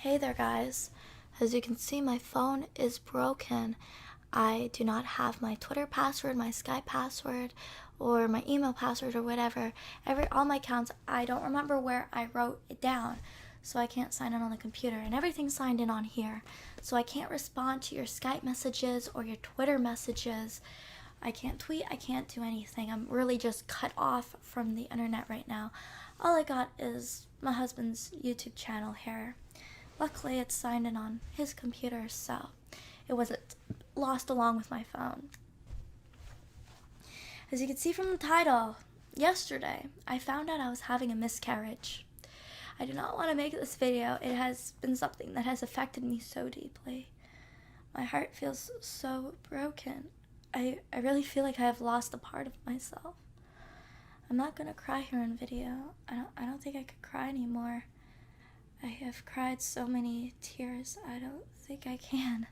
Hey there guys, as you can see my phone is broken. I do not have my Twitter password, my Skype password, or my email password or whatever. All my accounts, I don't remember where I wrote it down, so I can't sign in on the computer, and everything's signed in on here. So I can't respond to your Skype messages or your Twitter messages. I can't tweet, I can't do anything. I'm really just cut off from the internet right now. All I got is my husband's YouTube channel here. Luckily, it's signed in on his computer, so it wasn't lost along with my phone. As you can see from the title, yesterday, I found out I was having a miscarriage. I do not want to make this video. It has been something that has affected me so deeply. My heart feels so broken. I really feel like I have lost a part of myself. I'm not gonna cry here in video. I don't think I could cry anymore. I have cried so many tears, I don't think I can.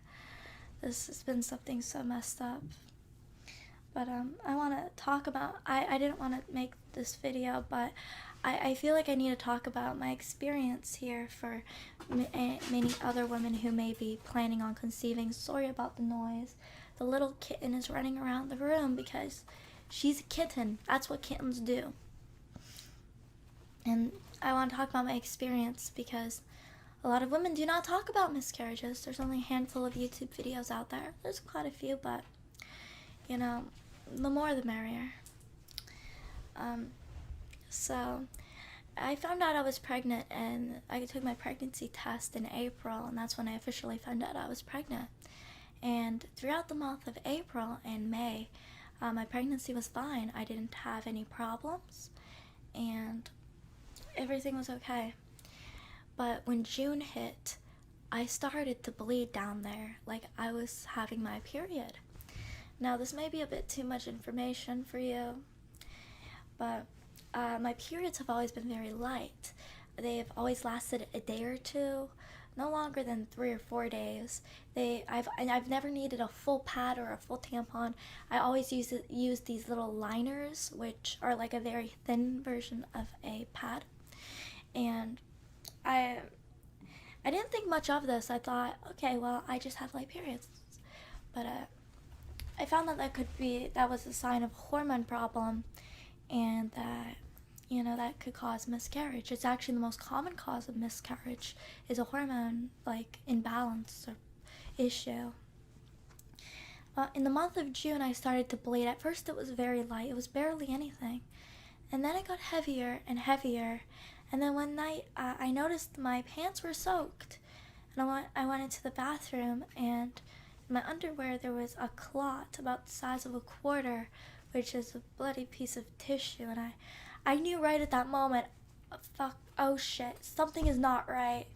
This has been something so messed up. But I want to talk about, I didn't want to make this video, but I feel like I need to talk about my experience here for many other women who may be planning on conceiving. Sorry about the noise. The little kitten is running around the room because she's a kitten. That's what kittens do. And I want to talk about my experience because a lot of women do not talk about miscarriages. There's only a handful of YouTube videos out there. There's quite a few, but, you know, the more the merrier. So I found out I was pregnant, and I took my pregnancy test in April, and that's when I officially found out I was pregnant. And throughout the month of April and May, my pregnancy was fine. I didn't have any problems, and everything was okay. But when June hit, I started to bleed down there like I was having my period. Now, this may be a bit too much information for you, but my periods have always been very light. They have always lasted a day or two, no longer than 3 or 4 days. I've never needed a full pad or a full tampon. I always use these little liners, which are like a very thin version of a pad. And I didn't think much of this. I thought, okay, well, I just have light periods. But I found that that was a sign of hormone problem, and that, you know, that could cause miscarriage. It's actually the most common cause of miscarriage is a hormone, like, imbalance or issue. In the month of June, I started to bleed. At first, it was very light. It was barely anything. And then it got heavier and heavier. And then one night, I noticed my pants were soaked. And I went into the bathroom, and in my underwear, there was a clot about the size of a quarter, which is a bloody piece of tissue. And I knew right at that moment, oh shit, something is not right.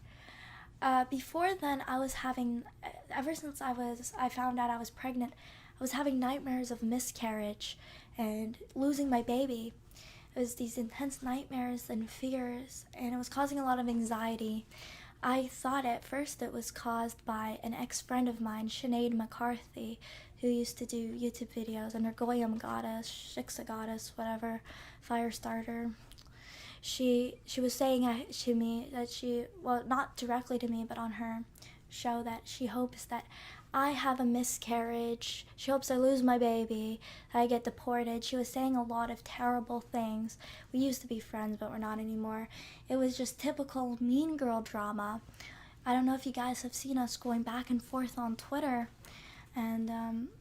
Before then, I was having, ever since I found out I was pregnant, I was having nightmares of miscarriage and losing my baby. It was these intense nightmares and fears, and it was causing a lot of anxiety. I thought at first it was caused by an ex-friend of mine, Sinead McCarthy, who used to do YouTube videos under Goyam Goddess, Shiksa Goddess, whatever, Firestarter. She was saying to me that well, not directly to me, but on her show, that she hopes that I have a miscarriage. She hopes I lose my baby, that I get deported. She was saying a lot of terrible things. We used to be friends, but we're not anymore. It was just typical mean girl drama. I don't know if you guys have seen us going back and forth on Twitter. And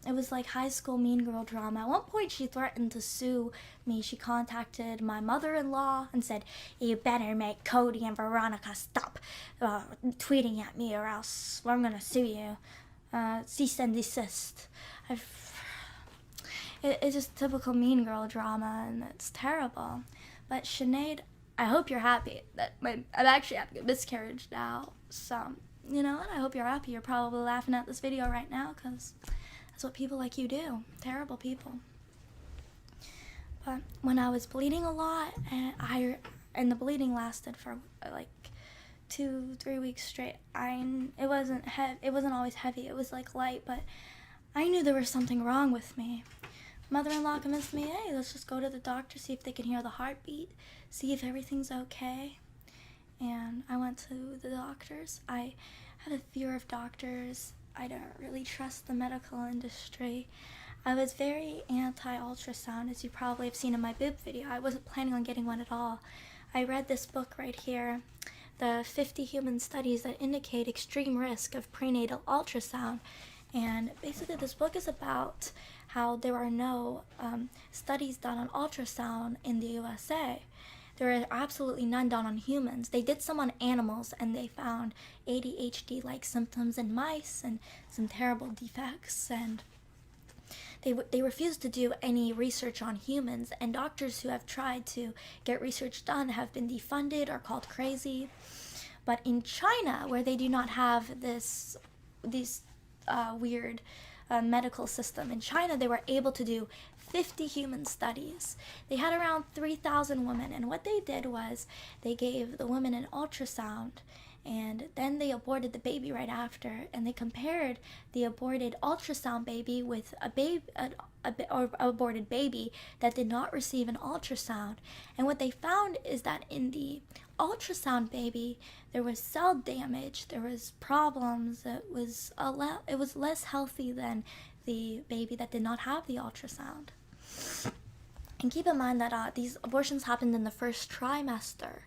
it was like high school mean girl drama. At one point, she threatened to sue me. She contacted my mother-in-law and said, "You better make Cody and Veronica stop tweeting at me, or else I'm going to sue you. Cease and desist." It's just typical mean girl drama, and it's terrible. But Sinead, I hope you're happy that I'm actually having a miscarriage now. So, you know, and I hope you're happy. You're probably laughing at this video right now because that's what people like you do. Terrible people. But when I was bleeding a lot, and the bleeding lasted for like 2-3 weeks straight, it wasn't always heavy. It was like light, but I knew there was something wrong with me. Mother-in-law convinced me, hey, let's just go to the doctor, see if they can hear the heartbeat, see if everything's okay. and I went to the doctors. I had a fear of doctors. I don't really trust the medical industry. I was very anti-ultrasound, as you probably have seen in my boob video. I wasn't planning on getting one at all. I read this book right here, the 50 human studies that indicate extreme risk of prenatal ultrasound. And basically this book is about how there are no studies done on ultrasound in the USA. There are absolutely none done on humans. They did some on animals, and they found ADHD-like symptoms in mice and some terrible defects, and they refused to do any research on humans, and doctors who have tried to get research done have been defunded or called crazy. But in China, where they do not have these weird medical system, in China they were able to do 50 human studies. They had around 3,000 women, and what they did was they gave the women an ultrasound, and then they aborted the baby right after, and they compared the aborted ultrasound baby with a aborted baby that did not receive an ultrasound. And what they found is that in the ultrasound baby, there was cell damage, there was problems, it was less healthy than the baby that did not have the ultrasound. And keep in mind that these abortions happened in the first trimester.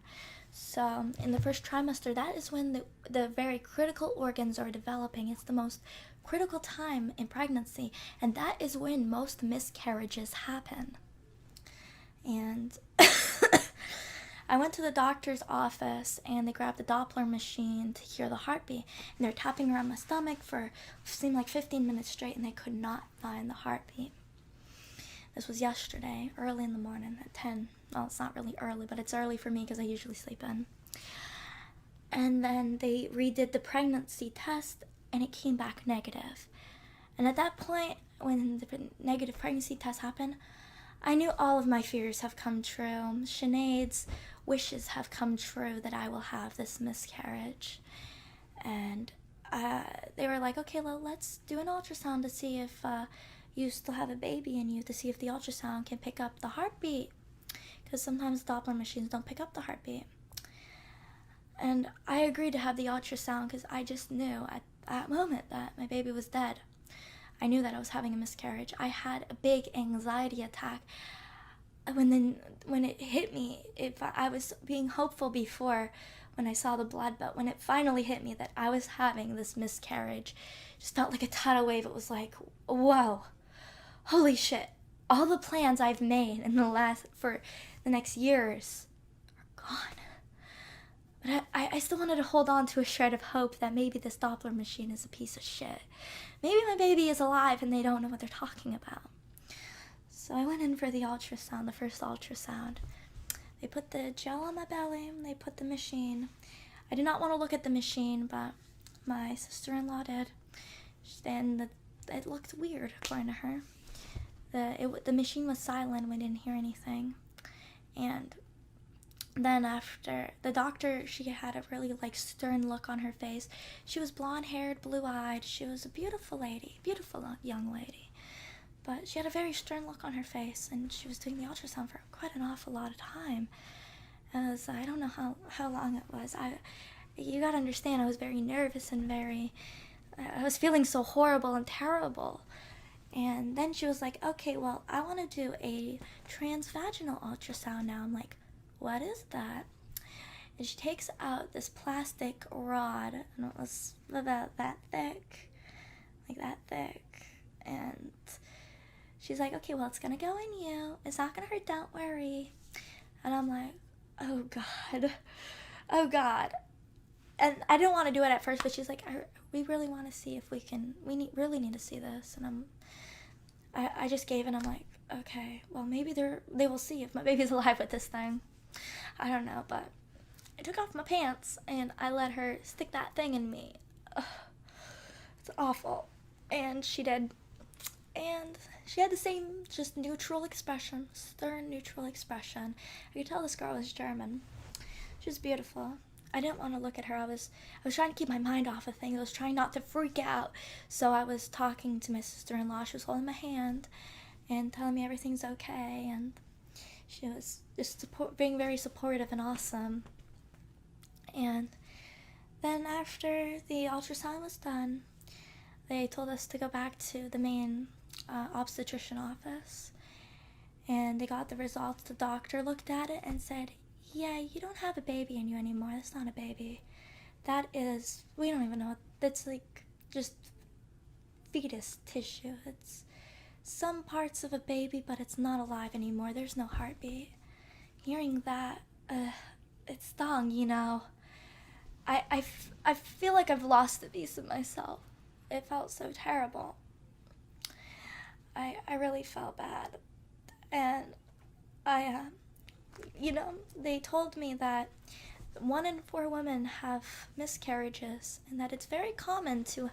So in the first trimester, that is when the very critical organs are developing. It's the most critical time in pregnancy, and that is when most miscarriages happen. And I went to the doctor's office, and they grabbed the Doppler machine to hear the heartbeat, and they're tapping around my stomach for seemed like 15 minutes straight, and they could not find the heartbeat. This was yesterday, early in the morning at 10. Well, it's not really early, but it's early for me because I usually sleep in. And then they redid the pregnancy test, and it came back negative. And at that point, when the negative pregnancy test happened, I knew all of my fears have come true. Sinead's wishes have come true that I will have this miscarriage. And they were like, okay, well, let's do an ultrasound to see if you still have a baby in you, to see if the ultrasound can pick up the heartbeat, because sometimes Doppler machines don't pick up the heartbeat. And I agreed to have the ultrasound because I just knew at that moment that my baby was dead. I knew that I was having a miscarriage. I had a big anxiety attack when it hit me. I was being hopeful before when I saw the blood, but when it finally hit me that I was having this miscarriage, it just felt like a tidal wave. It was like, whoa, holy shit! All the plans I've made for the next years are gone. But I still wanted to hold on to a shred of hope that maybe this Doppler machine is a piece of shit. Maybe my baby is alive and they don't know what they're talking about. So I went in for the ultrasound, the first ultrasound. They put the gel on my belly, they put the machine. I did not want to look at the machine, but my sister-in-law did. And it looked weird, according to her. The machine was silent, we didn't hear anything. And then after, the doctor, she had a really stern look on her face. She was blonde-haired, blue-eyed. She was a beautiful lady, beautiful young lady. But she had a very stern look on her face, and she was doing the ultrasound for quite an awful lot of time. And I don't know how long it was. You gotta understand, I was very nervous and I was feeling so horrible and terrible. And then she was like, okay, well, I want to do a transvaginal ultrasound now. I'm like, what is that? And she takes out this plastic rod, and it was about that thick, and she's like, okay, well, it's gonna go in you, it's not gonna hurt, don't worry. And I'm like, oh god. And I didn't want to do it at first, but she's like, we really want to see if we can, really need to see this. And I just gave it, and I'm like, okay, well, maybe they will see if my baby's alive with this thing. I don't know, but I took off my pants, and I let her stick that thing in me. Ugh, it's awful. And she did. And she had the same, just neutral expression, stern, neutral expression. I could tell this girl was German. She was beautiful. I didn't want to look at her. I was trying to keep my mind off of things. I was trying not to freak out. So I was talking to my sister-in-law. She was holding my hand and telling me everything's okay. And she was just being very supportive and awesome. And then after the ultrasound was done, they told us to go back to the main obstetrician office, and they got the results. The doctor looked at it and said, yeah, you don't have a baby in you anymore. That's not a baby. That is, we don't even know. That's like just fetus tissue. It's some parts of a baby, but it's not alive anymore. There's no heartbeat. Hearing that, it stung, you know. I feel like I've lost a piece of myself. It felt so terrible. I really felt bad. And they told me that 1 in 4 women have miscarriages, and that it's very common to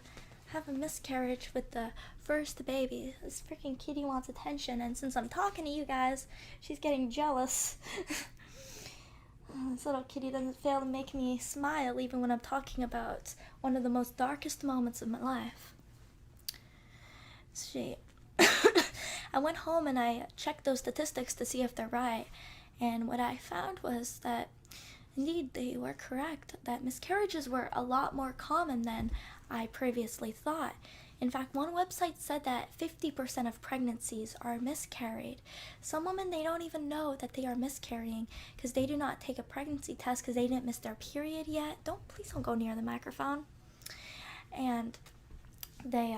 have a miscarriage with the first baby. This freaking kitty wants attention, and since I'm talking to you guys, she's getting jealous. This little kitty doesn't fail to make me smile even when I'm talking about one of the most darkest moments of my life. I went home and I checked those statistics to see if they're right, and what I found was that indeed they were correct, that miscarriages were a lot more common than I previously thought. In fact, one website said that 50% of pregnancies are miscarried. Some women, they don't even know that they are miscarrying because they do not take a pregnancy test because they didn't miss their period yet. Please don't go near the microphone. And they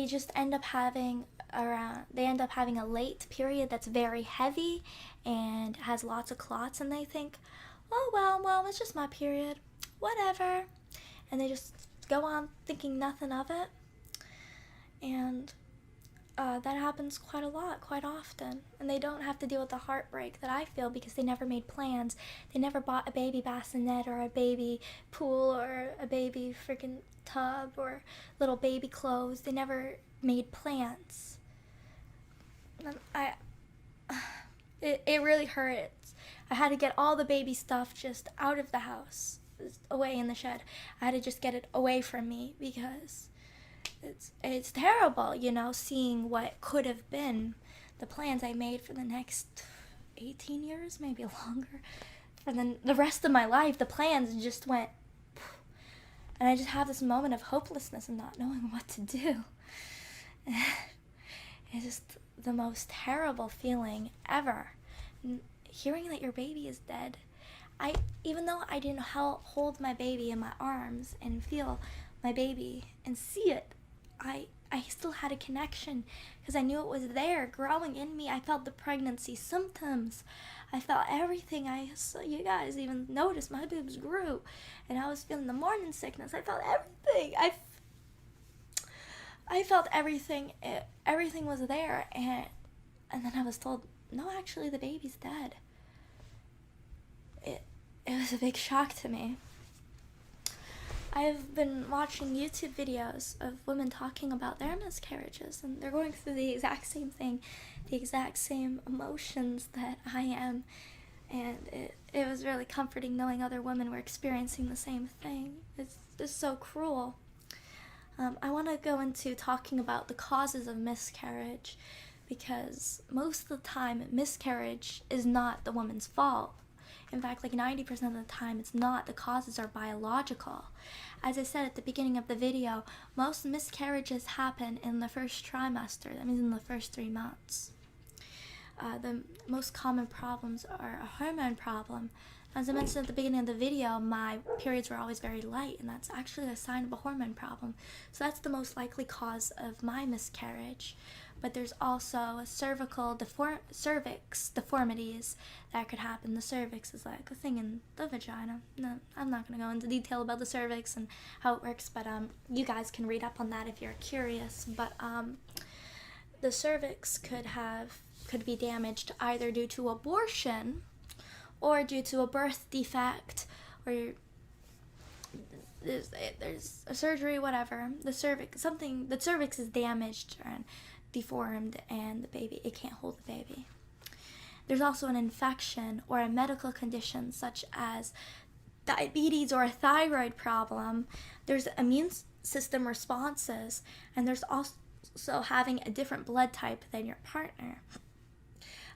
just end up having a late period that's very heavy and has lots of clots, and they think, oh well, it's just my period, whatever, and they just go on thinking nothing of it. And that happens quite often, and they don't have to deal with the heartbreak that I feel because they never made plans. They never bought a baby bassinet or a baby pool or a baby freaking tub or little baby clothes. They never made plans. It really hurts. I had to get all the baby stuff just out of the house, away in the shed. I had to just get it away from me because it's terrible, you know, seeing what could have been the plans I made for the next 18 years, maybe longer. For the rest of my life, the plans just went, and I just have this moment of hopelessness and not knowing what to do. It's just the most terrible feeling ever. Hearing that your baby is dead. Even though I didn't hold my baby in my arms and feel my baby and see it, I still had a connection because I knew it was there growing in me. I felt the pregnancy symptoms. I felt everything. You guys even noticed my boobs grew, and I was feeling the morning sickness. I felt everything. I felt everything. Everything was there, and then I was told, no, actually the baby's dead. It was a big shock to me. I've been watching YouTube videos of women talking about their miscarriages, and they're going through the exact same thing, the exact same emotions that I am, and it was really comforting knowing other women were experiencing the same thing. It's just so cruel. I want to go into talking about the causes of miscarriage, because most of the time miscarriage is not the woman's fault. In fact, like 90% of the time, it's not. The causes are biological. As I said at the beginning of the video, most miscarriages happen in the first trimester. That means in the first 3 months. The most common problems are a hormone problem. As I mentioned at the beginning of the video, my periods were always very light, and that's actually a sign of a hormone problem. So that's the most likely cause of my miscarriage. But there's also a cervix deformities that could happen. The cervix is like a thing in the vagina. No, I'm not going to go into detail about the cervix and how it works, but you guys can read up on that if you're curious. But the cervix could be damaged either due to abortion or due to a birth defect, or there's a surgery, whatever. The cervix is damaged and deformed, and it can't hold the baby. There's also an infection or a medical condition such as diabetes or a thyroid problem. There's immune system responses, and there's also having a different blood type than your partner.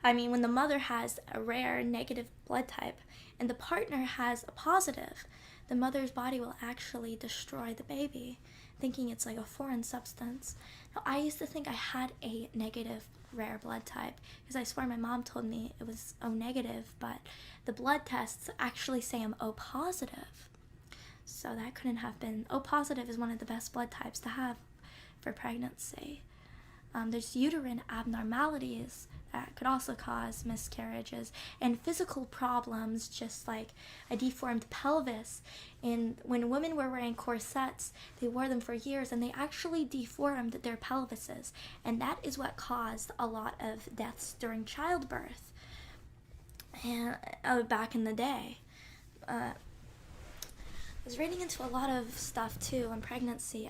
I mean, when the mother has a rare negative blood type and the partner has a positive, the mother's body will actually destroy the baby, thinking it's like a foreign substance. Now, I used to think I had a negative rare blood type because I swear my mom told me it was O negative, but the blood tests actually say I'm O positive. So that couldn't have been. O positive is one of the best blood types to have for pregnancy. There's uterine abnormalities that could also cause miscarriages, and physical problems just like a deformed pelvis. And when women were wearing corsets, they wore them for years and they actually deformed their pelvises, and that is what caused a lot of deaths during childbirth and back in the day. I was reading into a lot of stuff too on pregnancy.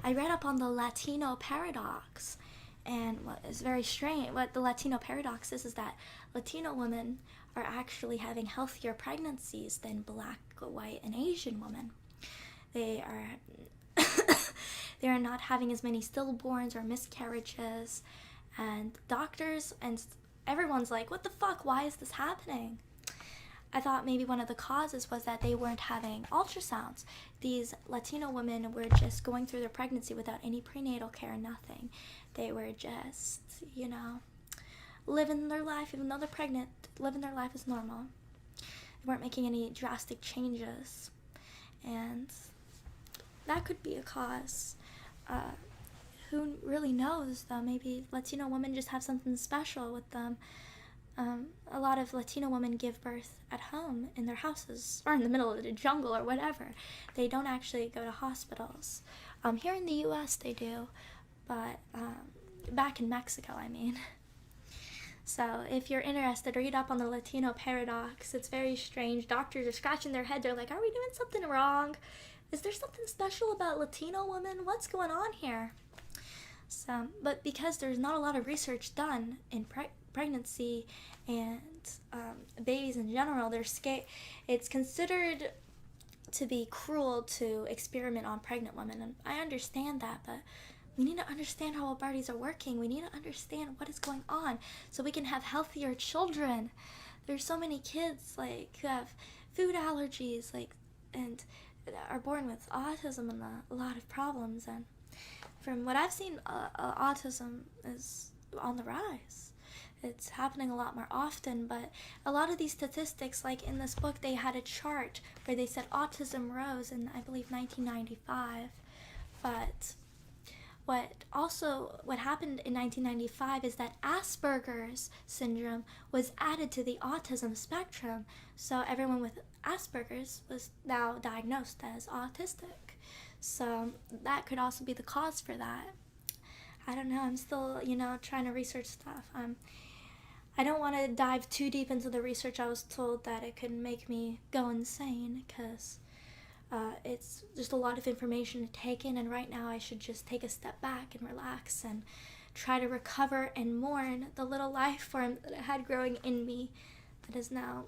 I read up on the Latino paradox, and what is very strange, what the Latino paradox is that Latino women are actually having healthier pregnancies than Black, white, and Asian women. They are they are not having as many stillborns or miscarriages, and doctors and everyone's like, what the fuck, why is this happening? I thought maybe one of the causes was that they weren't having ultrasounds. These Latino women were just going through their pregnancy without any prenatal care, nothing. They were just, living their life, even though they're pregnant, living their life as normal. They weren't making any drastic changes. And that could be a cause. Who really knows, though? Maybe Latino women just have something special with them. A lot of Latino women give birth at home in their houses or in the middle of the jungle or whatever. They don't actually go to hospitals. Here in the U.S. they do, but back in Mexico, I mean. So if you're interested, read up on the Latino paradox. It's very strange. Doctors are scratching their head. They're like, are we doing something wrong? Is there something special about Latino women? What's going on here? So, but because there's not a lot of research done in pregnancy and babies in general, it's considered to be cruel to experiment on pregnant women, and I understand that, but we need to understand how our bodies are working. We need to understand what is going on so we can have healthier children. There's so many kids who have food allergies and are born with autism and a lot of problems, and from what I've seen, autism is on the rise. It's happening a lot more often, but a lot of these statistics, like in this book, they had a chart where they said autism rose in, I believe, 1995. But what happened in 1995 is that Asperger's syndrome was added to the autism spectrum. So everyone with Asperger's was now diagnosed as autistic. So that could also be the cause for that. I don't know. I'm still, trying to research stuff. I don't want to dive too deep into the research. I was told that it could make me go insane because it's just a lot of information to take in, and right now I should just take a step back and relax and try to recover and mourn the little life form that I had growing in me that is now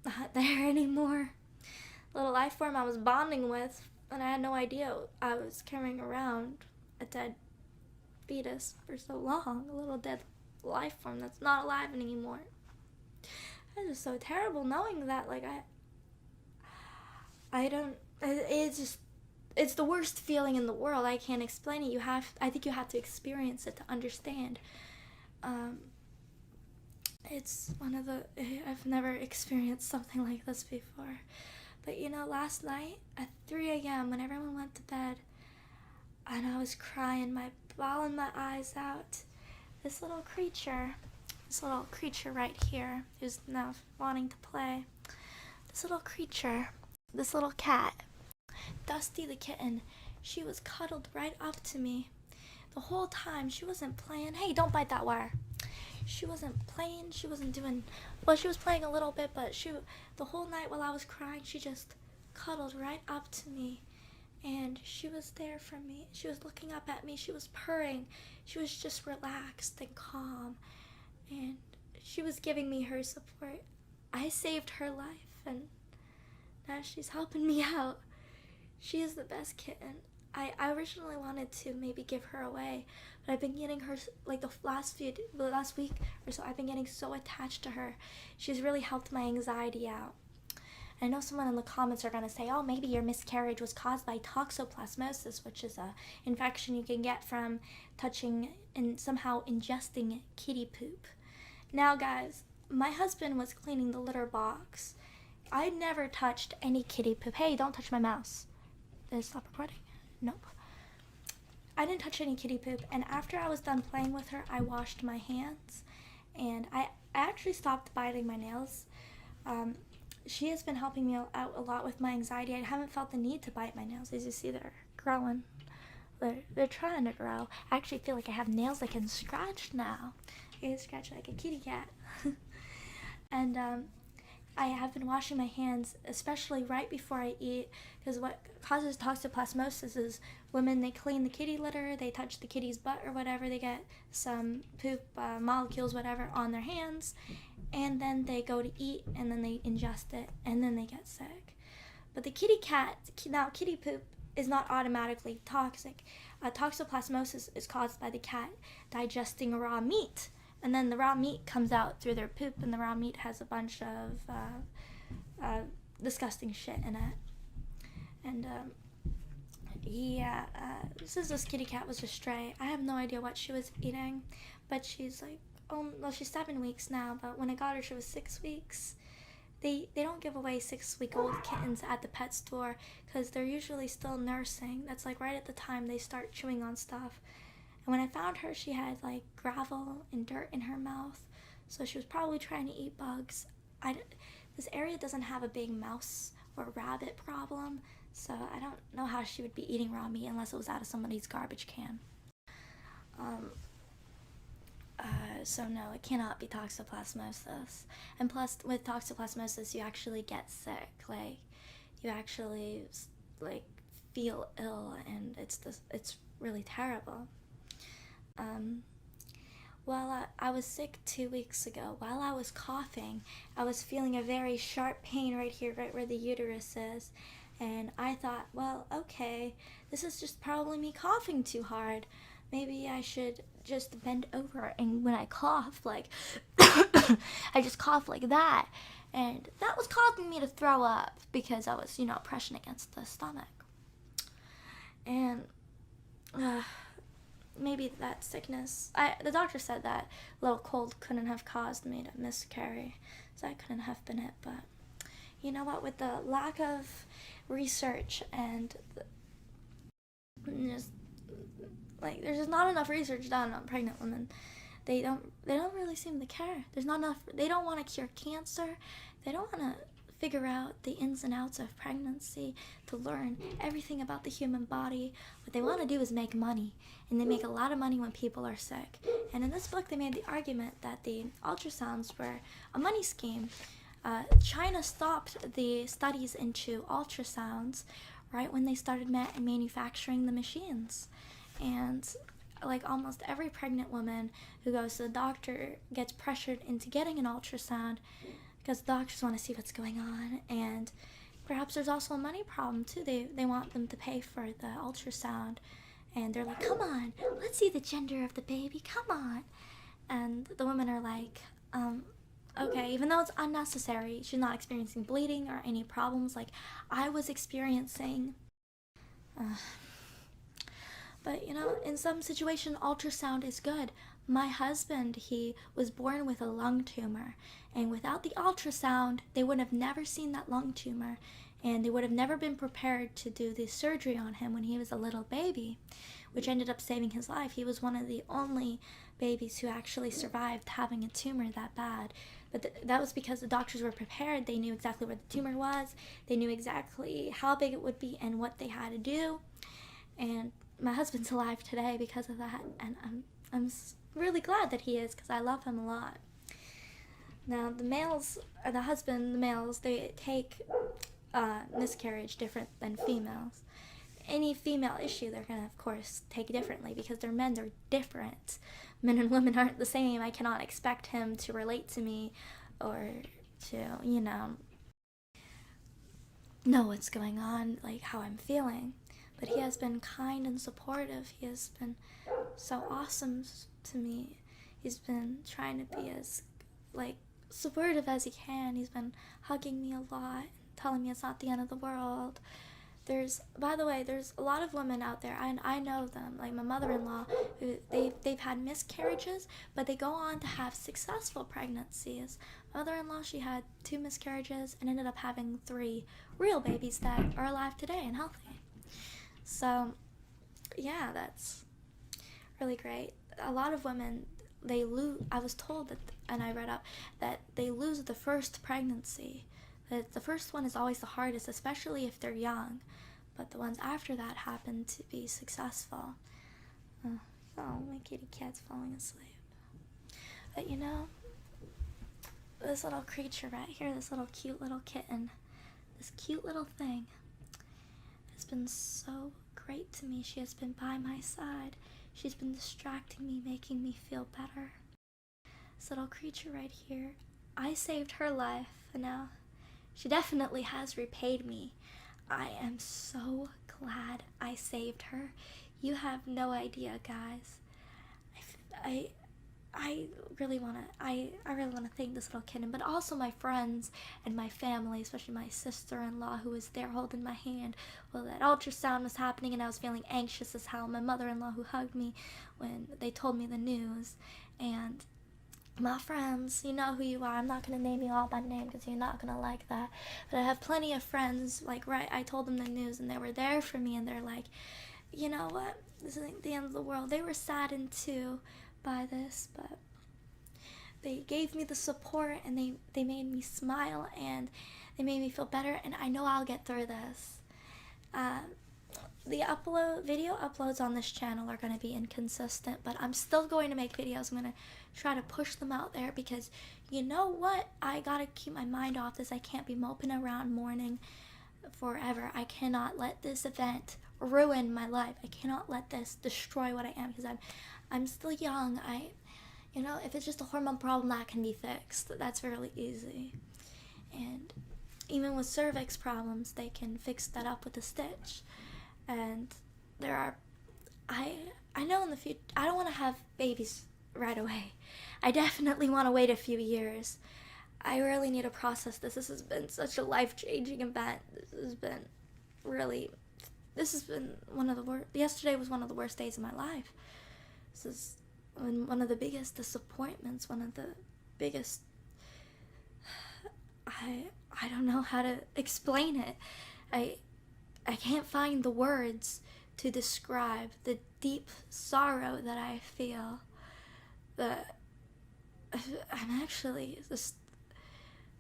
not there anymore. Little life form I was bonding with, and I had no idea I was carrying around a dead fetus for so long, a little dead life form that's not alive anymore. It's just so terrible knowing that, it's the worst feeling in the world. I can't explain it. I think you have to experience it to understand. It's I've never experienced something like this before. But last night at 3 a.m. when everyone went to bed, and I was crying, bawling my eyes out, this little creature right here, who's now wanting to play, this little cat, Dusty the kitten, she was cuddled right up to me. The whole time she wasn't playing. Hey, don't bite that wire. She wasn't playing, she wasn't doing, she was playing a little bit, but the whole night while I was crying, she just cuddled right up to me, and she was there for me. She was looking up at me, she was purring, she was just relaxed and calm, and she was giving me her support. I saved her life, and now she's helping me out. She is the best kitten. I originally wanted to maybe give her away, but I've been getting her, the last week or so, I've been getting so attached to her. She's really helped my anxiety out. And I know someone in the comments are going to say, oh, maybe your miscarriage was caused by toxoplasmosis, which is a infection you can get from touching and somehow ingesting kitty poop. Now, guys, my husband was cleaning the litter box. I never touched any kitty poop. Hey, don't touch my mouse. Did it stop recording? Nope. I didn't touch any kitty poop, and after I was done playing with her, I washed my hands, and I actually stopped biting my nails. She has been helping me out a lot with my anxiety. I haven't felt the need to bite my nails. As you see, they're growing. They're trying to grow. I actually feel like I have nails I can scratch now. I can scratch like a kitty cat. And I have been washing my hands, especially right before I eat, because what causes toxoplasmosis is women, they clean the kitty litter, they touch the kitty's butt or whatever, they get some poop molecules, whatever, on their hands, and then they go to eat, and then they ingest it, and then they get sick. But the kitty poop is not automatically toxic. Toxoplasmosis is caused by the cat digesting raw meat. And then the raw meat comes out through their poop, and the raw meat has a bunch of disgusting shit in it. And this kitty cat was a stray. I have no idea what she was eating, but she's like, she's 7 weeks now, but when I got her, she was 6 weeks. They don't give away 6-week-old kittens at the pet store because they're usually still nursing. That's like right at the time they start chewing on stuff. And when I found her, she had like gravel and dirt in her mouth, so she was probably trying to eat bugs. This area doesn't have a big mouse or rabbit problem, so I don't know how she would be eating raw meat unless it was out of somebody's garbage can. So no, it cannot be toxoplasmosis. And plus, with toxoplasmosis, you actually get sick. Like, you actually like feel ill, and it's really terrible. I was sick 2 weeks ago. While I was coughing, I was feeling a very sharp pain right here, right where the uterus is. And I thought, well, okay, this is just probably me coughing too hard. Maybe I should just bend over, and when I cough, like, I just cough like that. And that was causing me to throw up because I was, pressing against the stomach. And, maybe that sickness, the doctor said that a little cold couldn't have caused me to miscarry, so that couldn't have been it. But you know what, with the lack of research and there's just not enough research done on pregnant women. They don't really seem to care. There's not enough. They don't want to cure cancer. They don't want to figure out the ins and outs of pregnancy, to learn everything about the human body. What they want to do is make money, and they make a lot of money when people are sick. And in this book, they made the argument that the ultrasounds were a money scheme. China stopped the studies into ultrasounds right when they started manufacturing the machines. And like almost every pregnant woman who goes to the doctor gets pressured into getting an ultrasound because the doctors want to see what's going on. And perhaps there's also a money problem too. They want them to pay for the ultrasound, and they're like, come on, let's see the gender of the baby, come on. And the women are like, okay, even though it's unnecessary, she's not experiencing bleeding or any problems like I was experiencing. But in some situation, ultrasound is good. My husband, he was born with a lung tumor, and without the ultrasound, they would have never seen that lung tumor, and they would have never been prepared to do the surgery on him when he was a little baby, which ended up saving his life. He was one of the only babies who actually survived having a tumor that bad. But that was because the doctors were prepared. They knew exactly where the tumor was. They knew exactly how big it would be and what they had to do. And my husband's alive today because of that, and I'm really glad that he is, because I love him a lot. Now, the males, they take miscarriage different than females. Any female issue, they're going to, of course, take differently because they're men, they're different. Men and women aren't the same. I cannot expect him to relate to me or to, know what's going on, like how I'm feeling. But he has been kind and supportive. He has been so awesome to me. He's been trying to be as, supportive as he can. He's been hugging me a lot, telling me it's not the end of the world. By the way, there's a lot of women out there, and I know them, like my mother-in-law, who they've had miscarriages, but they go on to have successful pregnancies. My mother-in-law, she had 2 miscarriages and ended up having 3 real babies that are alive today and healthy. So, yeah, that's really great. A lot of women, they lose, I was told that, and I read up, that they lose the first pregnancy. That the first one is always the hardest, especially if they're young, but the ones after that happen to be successful. Oh, my kitty cat's falling asleep. But you know, this little creature right here, this little cute little kitten, this cute little thing, has been so great to me. She has been by my side. She's been distracting me, making me feel better. This little creature right here, I saved her life, and now she definitely has repaid me. I am so glad I saved her. You have no idea, guys. I really want to thank this little kitten, but also my friends and my family, especially my sister-in-law who was there holding my hand while that ultrasound was happening and I was feeling anxious as hell. My mother-in-law who hugged me when they told me the news, and my friends, you know who you are. I'm not going to name you all by name because you're not going to like that. But I have plenty of friends, like, right, I told them the news and they were there for me and they're like, you know what, this isn't the end of the world. They were saddened too by this, but they gave me the support and they made me smile and they made me feel better, and I know I'll get through this. The video uploads on this channel are going to be inconsistent, but I'm still going to make videos. I'm going to try to push them out there because you know what? I got to keep my mind off this. I can't be moping around mourning forever. I cannot let this event ruin my life. I cannot let this destroy what I am because I'm still young. You know, if it's just a hormone problem, that can be fixed. That's really easy. And even with cervix problems, they can fix that up with a stitch. And I know in the future, I don't want to have babies right away. I definitely want to wait a few years. I really need to process this. This has been such a life-changing event. This has been one of the worst. Yesterday was one of the worst days of my life. This is one of the biggest disappointments, one of the biggest, I don't know how to explain it. I can't find the words to describe the deep sorrow that I feel.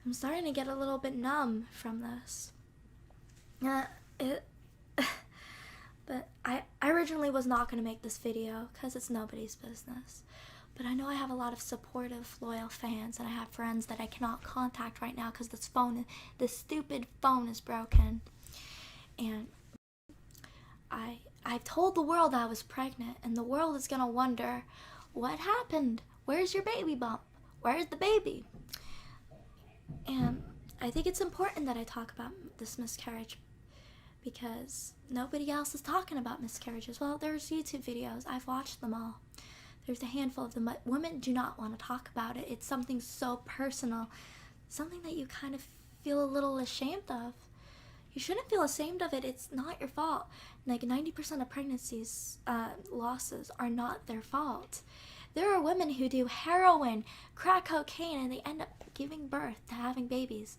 I'm starting to get a little bit numb from this. But I originally was not going to make this video because it's nobody's business. But I know I have a lot of supportive, loyal fans, and I have friends that I cannot contact right now because this stupid phone is broken. And I told the world I was pregnant, and the world is gonna wonder, what happened? Where's your baby bump? Where's the baby? And I think it's important that I talk about this miscarriage because nobody else is talking about miscarriages. Well, there's YouTube videos. I've watched them all. There's a handful of them, but women do not want to talk about it. It's something so personal, something that you kind of feel a little ashamed of. You shouldn't feel ashamed of it. It's not your fault. Like 90% of pregnancies losses are not their fault. There are women who do heroin, crack cocaine, and they end up giving birth to having babies.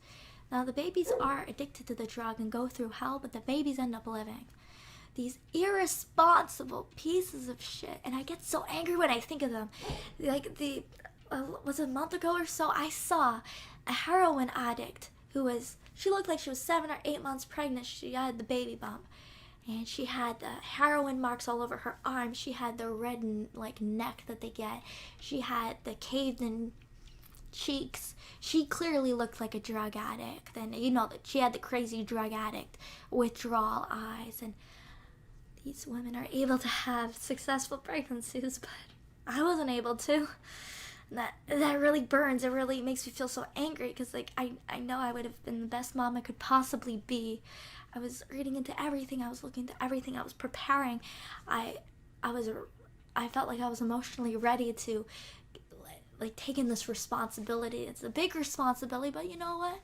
Now the babies are addicted to the drug and go through hell, but the babies end up living. These irresponsible pieces of shit, and I get so angry when I think of them. Like was it a month ago or so, I saw a heroin addict she looked like she was 7 or 8 months pregnant. She had the baby bump, and she had the heroin marks all over her arms. She had the red neck that they get. She had the caved in cheeks. She clearly looked like a drug addict, and you know that she had the crazy drug addict withdrawal eyes. And these women are able to have successful pregnancies, but I wasn't able to. That really burns. It really makes me feel so angry because I know I would have been the best mom I could possibly be. I was reading into everything. I was looking into everything. I was preparing. I felt like I was emotionally ready to take in this responsibility. It's a big responsibility, but you know what?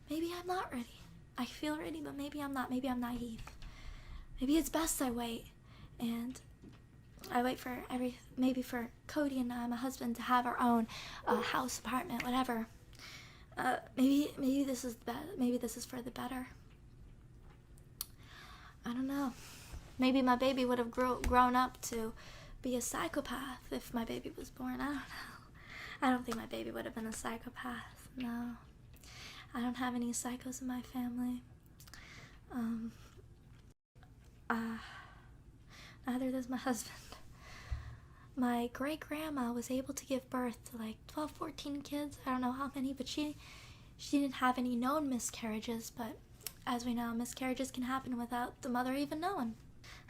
Maybe I'm not ready. I feel ready, but maybe I'm not. Maybe I'm naive. Maybe it's best I wait, and I wait for maybe for Cody and my husband to have our own house, apartment, whatever. Maybe this is maybe this is for the better. I don't know. Maybe my baby would have grown up to be a psychopath if my baby was born. I don't know. I don't think my baby would have been a psychopath. No. I don't have any psychos in my family. Neither does my husband. My great-grandma was able to give birth to like 12, 14 kids. I don't know how many, but she didn't have any known miscarriages, but as we know, miscarriages can happen without the mother even knowing.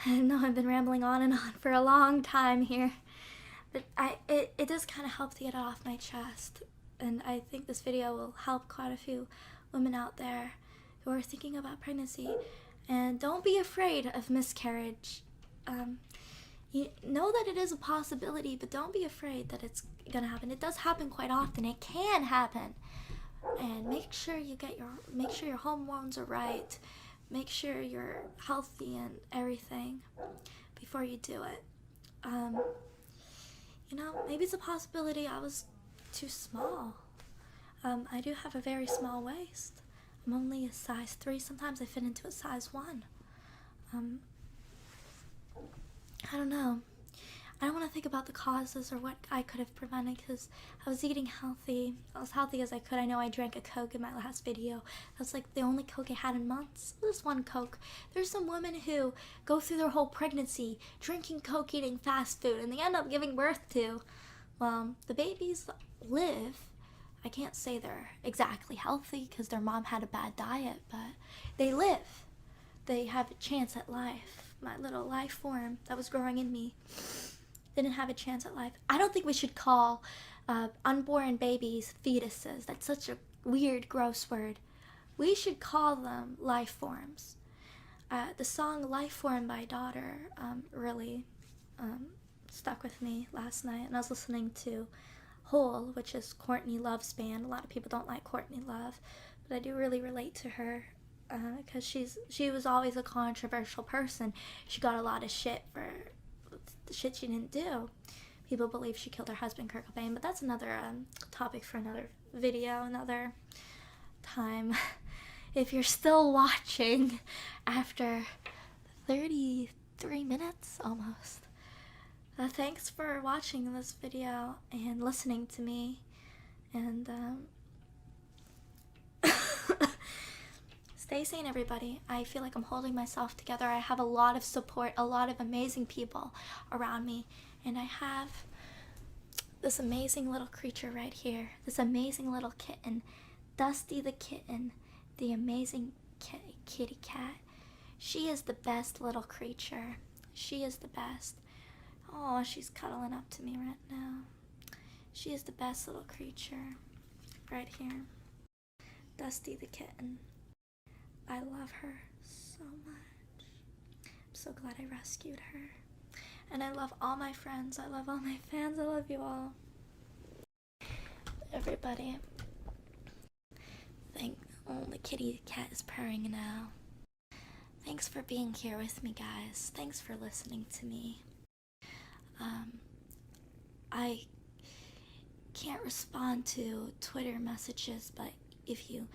I know I've been rambling on and on for a long time here, but it does kind of help to get it off my chest, and I think this video will help quite a few women out there who are thinking about pregnancy. And don't be afraid of miscarriage. You know that it is a possibility, but don't be afraid that it's gonna happen. It does happen quite often. It can happen, and make sure your hormones are right. Make sure you're healthy and everything before you do it. Maybe it's a possibility I was too small. I do have a very small waist. I'm only a size 3. Sometimes I fit into a size 1. I don't know. I don't want to think about the causes or what I could have prevented, because I was eating healthy. As healthy as I could. I know I drank a Coke in my last video. That's like the only Coke I had in months. Just one Coke. There's some women who go through their whole pregnancy drinking Coke, eating fast food, and they end up giving birth to, well, the babies live. I can't say they're exactly healthy because their mom had a bad diet, but they live. They have a chance at life. My little life form that was growing in me didn't have a chance at life. I don't think we should call unborn babies fetuses. That's such a weird, gross word. We should call them life forms. The song Life Form by Daughter really stuck with me last night, and I was listening to Hole, which is Courtney Love's band. A lot of people don't like Courtney Love, but I do really relate to her because she was always a controversial person. She got a lot of shit for the shit she didn't do. People believe she killed her husband, Kurt Cobain, but that's another topic for another video, another time. If you're still watching after 33 minutes almost, thanks for watching this video and listening to me, and stay sane, everybody. I feel like I'm holding myself together. I have a lot of support, a lot of amazing people around me, and I have this amazing little creature right here, this amazing little kitten, Dusty the kitten, the amazing kitty cat. She is the best little creature. She is the best. Oh, she's cuddling up to me right now. She is the best little creature right here. Dusty the kitten. I love her so much. I'm so glad I rescued her. And I love all my friends. I love all my fans. I love you all. Everybody. The kitty cat is purring now. Thanks for being here with me, guys. Thanks for listening to me. I can't respond to Twitter messages, but if you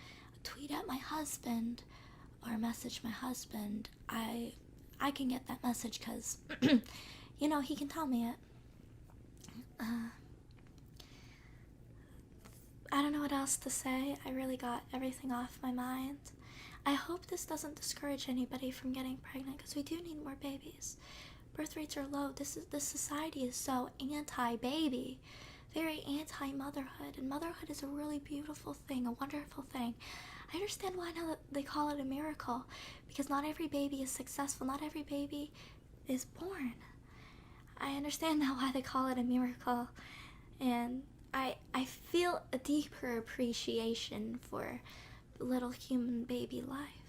tweet at my husband or message my husband, I can get that message, because he can tell me it. I don't know what else to say. I really got everything off my mind. I hope this doesn't discourage anybody from getting pregnant, because we do need more babies. Birth rates are low. This society is so anti-baby, very anti-motherhood, and motherhood is a really beautiful thing, a wonderful thing. I understand why now that they call it a miracle, because not every baby is successful. Not every baby is born. I understand now why they call it a miracle, and I feel a deeper appreciation for little human baby life.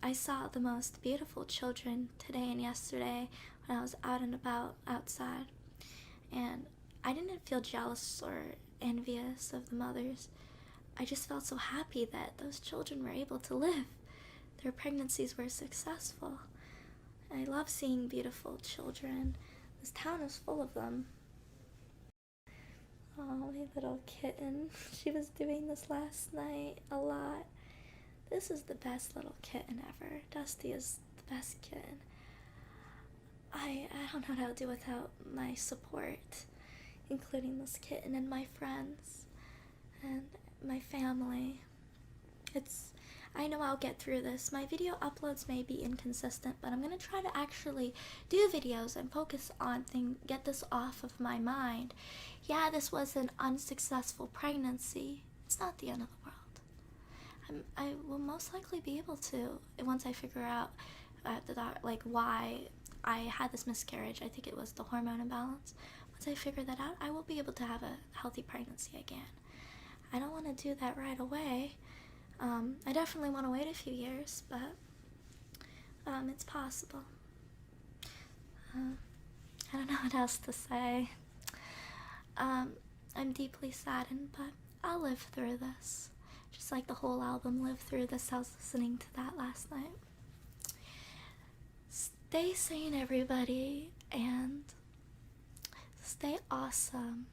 I saw the most beautiful children today and yesterday when I was out and about outside, and I didn't feel jealous or envious of the mothers. I just felt so happy that those children were able to live. Their pregnancies were successful. I love seeing beautiful children. This town is full of them. Oh, my little kitten. She was doing this last night a lot. This is the best little kitten ever. Dusty is the best kitten. I don't know what I'll do without my support, including this kitten and my friends and my family. I know I'll get through this. My video uploads may be inconsistent, but I'm going to try to actually do videos and focus on things, get this off of my mind. Yeah, this was an unsuccessful pregnancy. It's not the end of the world. I will most likely be able to, once I figure out why I had this miscarriage. I think it was the hormone imbalance. Once I figure that out, I will be able to have a healthy pregnancy again. I don't want to do that right away. I definitely want to wait a few years, but it's possible. I don't know what else to say. I'm deeply saddened, but I'll live through this. Just like the whole album Live Through This. I was listening to that last night. Stay sane, everybody, and stay awesome.